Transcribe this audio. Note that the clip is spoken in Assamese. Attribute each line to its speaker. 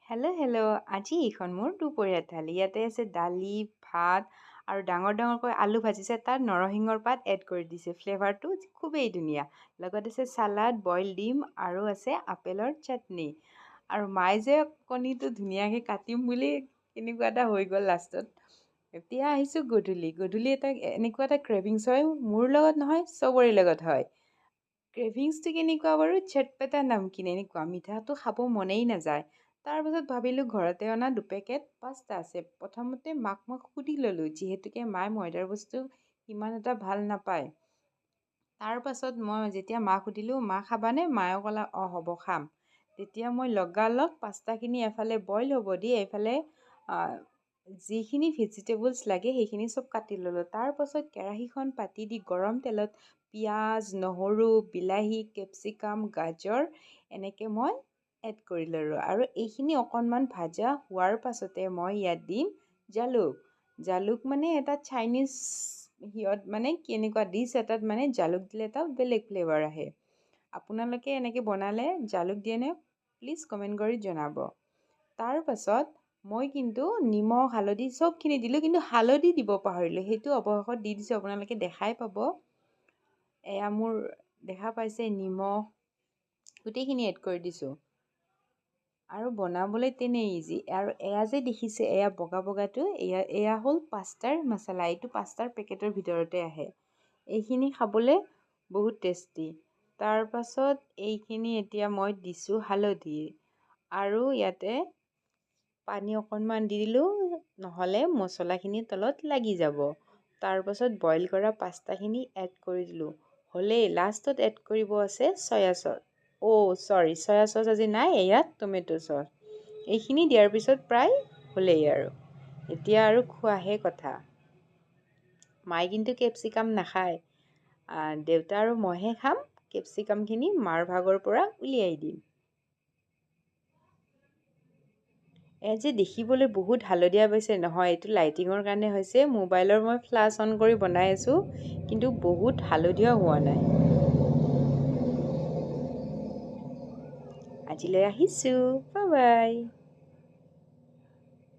Speaker 1: হেল্ল'। আজি এইখন মোৰ দুপৰীয়া থালি। ইয়াতে আছে দালি, ভাত আৰু ডাঙৰকৈ আলু ভাজিছে। তাত নৰসিংহৰ পাত এড কৰি দিছে। ফ্লেভাৰটো খুবেই ধুনীয়া। লগত আছে চালাড, বইল ডিম আৰু আছে আপেলৰ চাটনি। আৰু মায়ে যে কণীটো ধুনীয়াকৈ কাটিম বুলি কেনেকুৱা এটা হৈ গ'ল লাষ্টত। এতিয়া আহিছোঁ গধূলি। গধূলি এনেকুৱা এটা ক্ৰেভিংছ হয়, মোৰ লগত নহয়, চবৰে লগত হয়। ক্ৰেভিংছটো কেনেকুৱা বাৰু? চটপটা নামকিন এনেকুৱা। মিঠাটো খাব মনেই নাযায়। তাৰপাছত ভাবিলোঁ ঘৰতে অনা দুপেকেট পাস্তা আছে। প্ৰথমতে মাক মই সুধি ল'লোঁ, যিহেতুকে মায়ে ময়দাৰ বস্তু ইমান এটা ভাল নাপায়। তাৰপাছত মই যেতিয়া মাক সুধিলোঁ, মা খাবানে? মায়ে ক'লে, হ'ব খাম। তেতিয়া মই লগালগ পাস্তাখিনি এফালে বইল হ'ব দি এইফালে যিখিনি ভেজিটেবলছ লাগে সেইখিনি চব কাটি ল'লোঁ। তাৰপাছত কেৰাহীখন পাতি দি গৰম তেলত পিঁয়াজ, নহৰু, বিলাহী, কেপচিকাম, গাজৰ এনেকৈ মই এড কৰি ল'লোঁ। আৰু এইখিনি অকণমান ভাজা হোৱাৰ পাছতে মই ইয়াত দিম জালুক মানে এটা চাইনিজ মানে কেনেকুৱা ডিছ এটাত মানে জালুক দিলে এটা বেলেগ ফ্লেভাৰ আহে। আপোনালোকে এনেকৈ বনালে জালুক দিয়েনে? প্লিজ কমেণ্ট কৰি জনাব। তাৰপাছত মই কিন্তু নিমখ, হালধি চবখিনি দিলোঁ, কিন্তু হালধি দিব পাহৰিলোঁ। সেইটো অৱশেষত দি দিছোঁ, আপোনালোকে দেখাই পাব। এয়া মোৰ দেখা পাইছে, নিমখ গোটেইখিনি এড কৰি দিছোঁ। আৰু বনাবলৈ তেনেই ইজি। আৰু এয়া যে দেখিছে, এয়া বগাটো এয়া হ'ল পাস্তাৰ মছলা। এইটো পাস্তাৰ পেকেটৰ ভিতৰতে আহে। এইখিনি খাবলৈ বহুত টেষ্টি। তাৰপাছত এইখিনি এতিয়া মই দিছোঁ হালধি আৰু ইয়াতে পানী অকণমান দি দিলোঁ, নহ'লে মছলাখিনি তলত লাগি যাব। তাৰপাছত বইল কৰা পাস্তাখিনি এড কৰি দিলোঁ। হ'লেই লাষ্টত এড কৰিব আছে চয়া চচ। চয়া চচ আজি নাই, এয়া টমেট' চচ। এইখিনি দিয়াৰ পিছত প্ৰায় হ'লেই আৰু। এতিয়া আৰু খোৱাহে কথা। মায়ে কিন্তু কেপচিকাম নাখায়। দেউতা আৰু মইহে খাম। কেপচিকামখিনি মাৰ ভাগৰ পৰা উলিয়াই দিম। যে দেখিবলৈ বহুত হালধীয়া পাইছে, নহয়, এইটো লাইটিঙৰ কাৰণে হৈছে। মোবাইলৰ মই ফ্লাছ অন কৰি বনাই আছোঁ, কিন্তু বহুত হালধীয়া হোৱা নাই। আজিলৈ আহিছোঁ, বাই বাই।